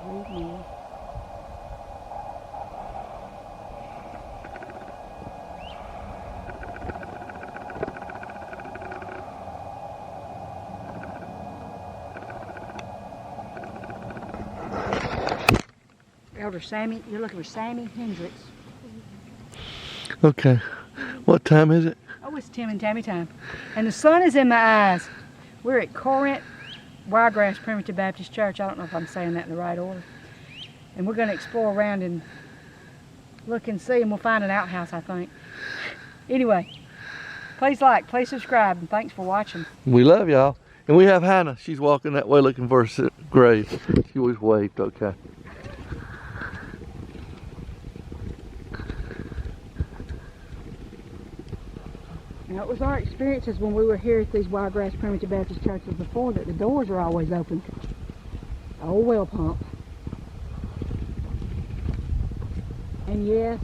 Leave me. Elder Sammy, you're looking for Sammy Hendricks. Okay. What time is it? Oh, it's Tim and Tammy time. And the sun is in my eyes. We're at Corinth Wiregrass Primitive Baptist Church. I don't know if I'm saying that in the right order. And we're going to explore around and look and see, and we'll find an outhouse, I think. Anyway, please like, please subscribe, and thanks for watching. We love y'all. And we have Hannah. She's walking that way looking for a grave. She always waved, okay. Now, it was our experiences when we were here at these Wiregrass Primitive Baptist Churches before that the doors are always open. Old well pump. And yes,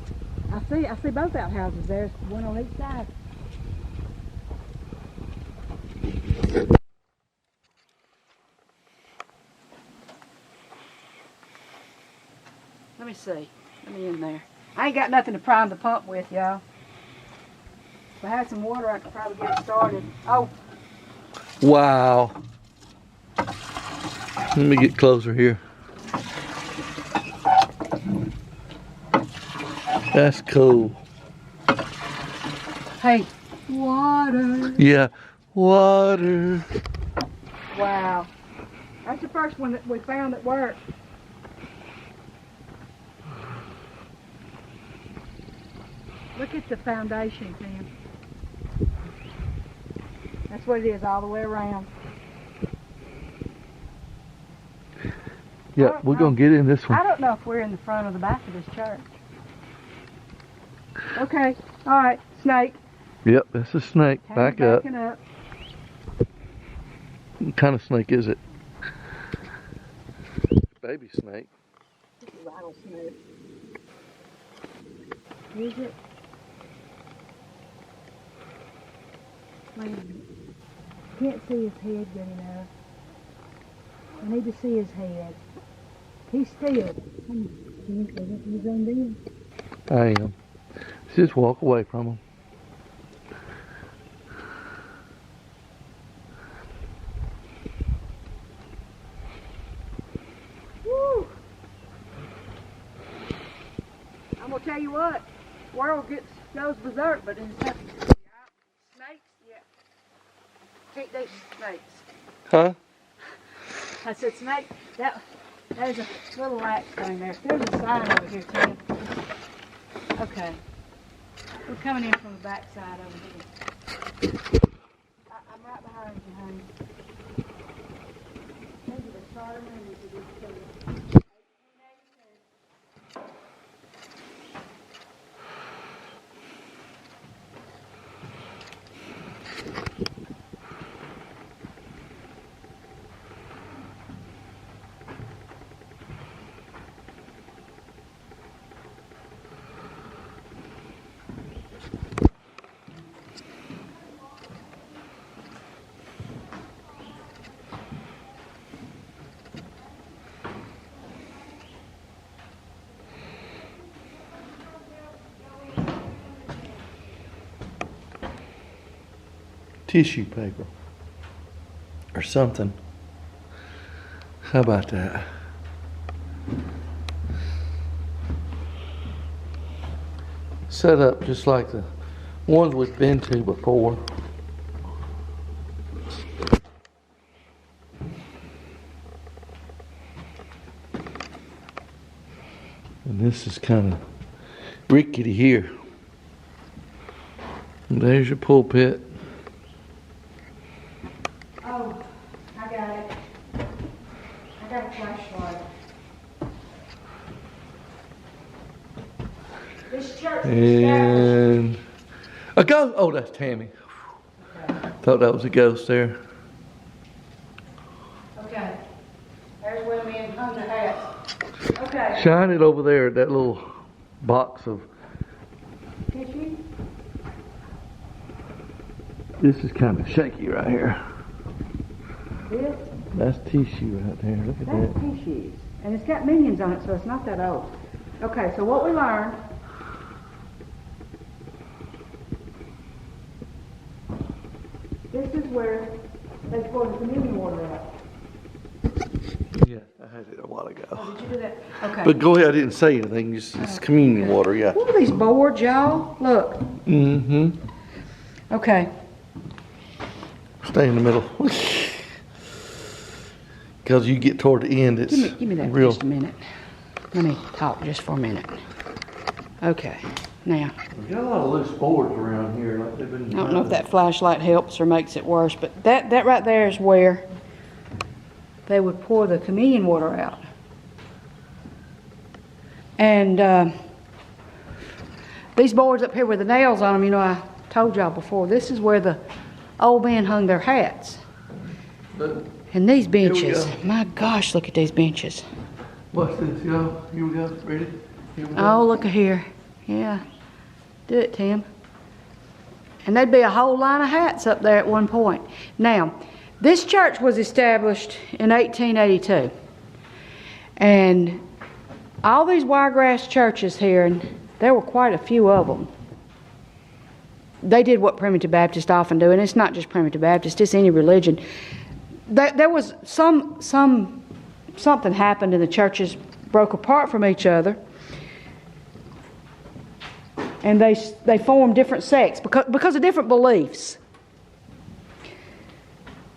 I see both outhouses. There's one on each side. Let me see. Let me in there. I ain't got nothing to prime the pump with, y'all. If I had some water, I could probably get it started. Oh. Wow. Let me get closer here. That's cool. Hey, water. Yeah, water. Wow. That's the first one that we found that worked. Look at the foundation, Tim. That's what it is all the way around. Yeah, we're going to get in this one. I don't know if we're in the front or the back of this church. Okay, all right, snake. Yep, that's a snake. Back up. Backing up. What kind of snake is it? Baby snake. Rattlesnake. Is it? Wait a minute. Can't see his head good enough. I need to see his head. He's still. He's zoomed in. I am. Just walk away from him. Woo! I'm gonna tell you what, world goes berserk, but in snakes, yeah. Can't do snakes. Huh? I said snake. There's a little rat thing there. There's a sign over here, Tim. Okay. We're coming in from the back side over here. I'm right behind you, honey. Maybe the starter maybe to this too. Tissue paper. Or something. How about that? Set up just like the ones we've been to before. And this is kind of rickety here. And there's your pulpit. Oh, I got it. I got a flashlight. This church And a ghost. Oh, that's Tammy. Okay. Thought that was a ghost there. Okay. There's where me and hung their hats. Okay. Shine it over there, that little box of. Tissue? This is kind of shaky right here. This? That's tissue right there. Look at That's that. tissues. And it's got minions on it, so it's not that old. Okay, so what we learned. This is where they pour the communion water out. Yeah, I had it a while ago. Oh, did you do that? Okay. But go ahead, I didn't say anything. It's communion water, yeah. What are these boards, y'all? Look. Mm-hmm. Okay. Stay in the middle. Because you get toward the end, it's Give me that for real. just a minute. Let me talk just for a minute. Okay. Now, We've got a lot of loose boards around here. Like they've been I don't know if that flashlight helps or makes it worse, but that right there is where they would pour the communion water out. And these boards up here with the nails on them, you know, I told y'all before, this is where the old men hung their hats. But And these we benches, go. my gosh, look at these benches. what's this, y'all? Here we go. Ready? Here we go. Oh, look at here. Yeah. Do it, Tim. And there'd be a whole line of hats up there at one point. Now, this church was established in 1882. And all these Wiregrass churches here, and there were quite a few of them, they did what Primitive Baptists often do, and it's not just Primitive Baptist, it's any religion. There was something happened and the churches broke apart from each other. And they formed different sects because of different beliefs.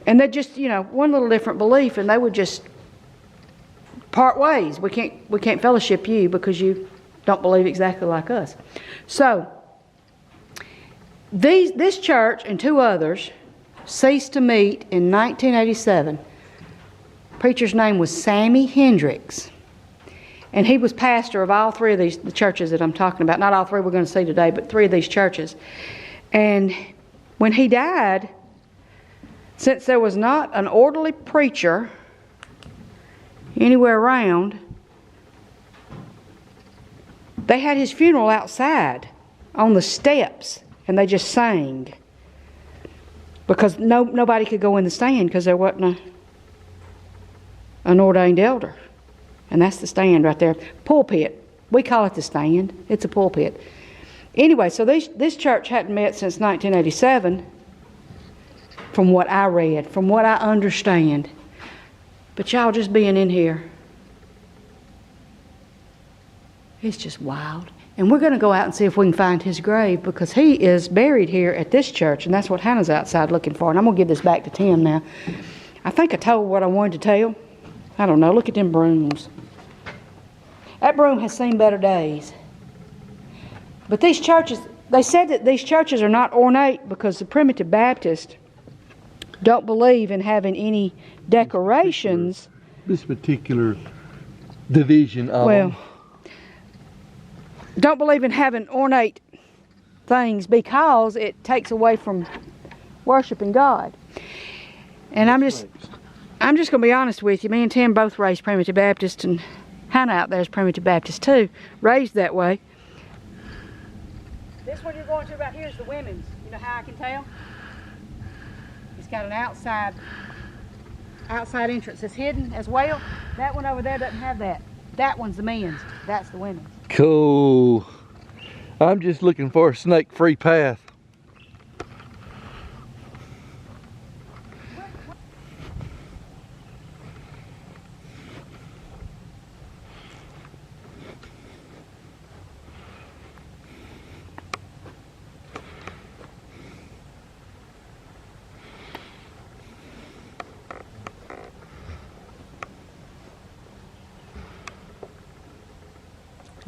And they just, you know, one little different belief, and they would just part ways. We can't fellowship you because you don't believe exactly like us. So this church and two others ceased to meet in 1987. Preacher's name was Sammy Hendricks. And he was pastor of all three of the churches that I'm talking about. Not all three we're going to see today, but three of these churches. And when he died, since there was not an orderly preacher anywhere around, they had his funeral outside on the steps, and they just sang. Because nobody could go in the stand because there wasn't an ordained elder. And that's the stand right there. Pulpit. We call it the stand. It's a pulpit. Anyway, so this church hadn't met since 1987, from what I read, from what I understand. But y'all just being in here, it's just wild. And we're going to go out and see if we can find his grave, because he is buried here at this church, and that's what Hannah's outside looking for. And I'm going to give this back to Tim now. I think I told what I wanted to tell. I don't know. Look at them brooms. That broom has seen better days. But these churches, they said that these churches are not ornate because the Primitive Baptists don't believe in having any decorations. This particular division of them. Don't believe in having ornate things because it takes away from worshiping God. And I'm just going to be honest with you. Me and Tim both raised Primitive Baptist, and Hannah out there is Primitive Baptist too, raised that way. This one you're going to about here is the women's. You know how I can tell? It's got an outside entrance. It's hidden as well. That one over there doesn't have that. That one's the men's. That's the women's. Cool. I'm just looking for a snake-free path.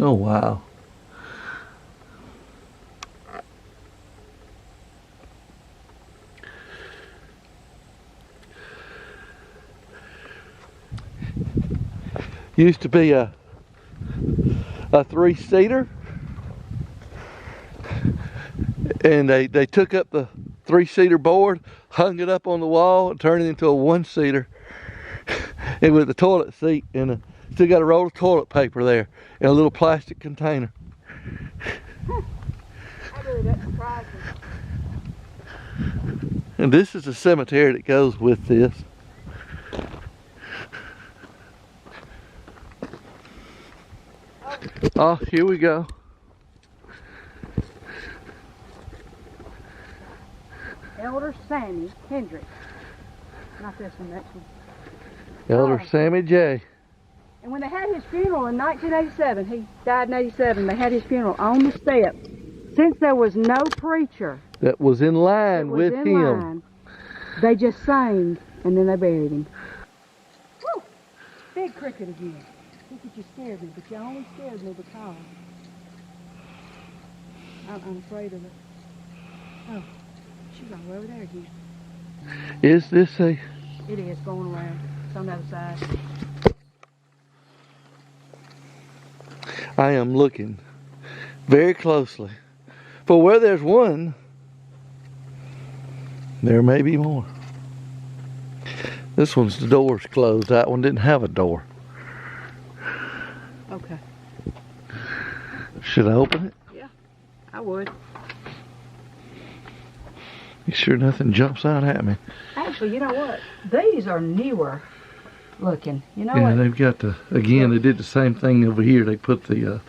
Oh, wow. Used to be a three-seater, and they took up the three-seater board, hung it up on the wall, and turned it into a one-seater, and with a toilet seat, and still got a roll of toilet paper there in a little plastic container. That surprised me. And this is the cemetery that goes with this. Oh, here we go. Elder Sammy Hendricks. Not this one, next one. Elder Sammy J. And when they had his funeral in 1987, he died in 87, they had his funeral on the steps. Since there was no preacher That was in line with him. They just sang, and then they buried him. Woo! Big cricket again. I think you scared me, but you only scared me because I'm afraid of it. Oh, she's all over there again. Is this a... It is going around. It's on the other side. I am looking very closely. For where there's one, there may be more. This one's, the door's closed. That one didn't have a door. Okay. Should I open it? Yeah, I would. You sure nothing jumps out at me? Actually, you know what? These are newer looking. You know Yeah, what? they've got the, again, they did the same thing over here. They put the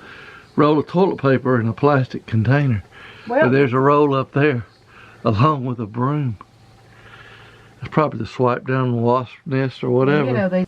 roll of toilet paper in a plastic container. Well, But there's a roll up there, along with a broom. It's probably to swipe down the wasp nest or whatever. you know, they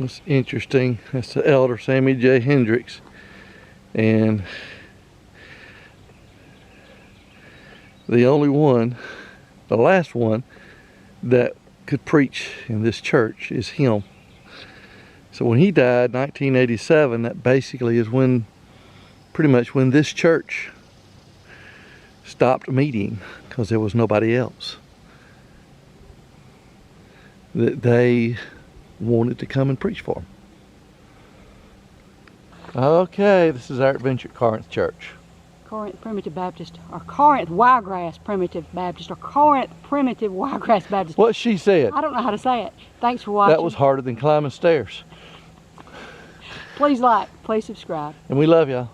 It's interesting. That's the Elder Sammy J. Hendricks. And the only one, the last one, that could preach in this church is him. So when he died, 1987, that basically is when, pretty much when this church stopped meeting, because there was nobody else that they wanted to come and preach for him. Okay, this is our adventure at Corinth Church. Corinth Primitive Baptist, or Corinth Wiregrass Primitive Baptist, or Corinth Primitive Wiregrass Baptist. What she said. I don't know how to say it. Thanks for watching. That was harder than climbing stairs. Please like, please subscribe. And we love y'all.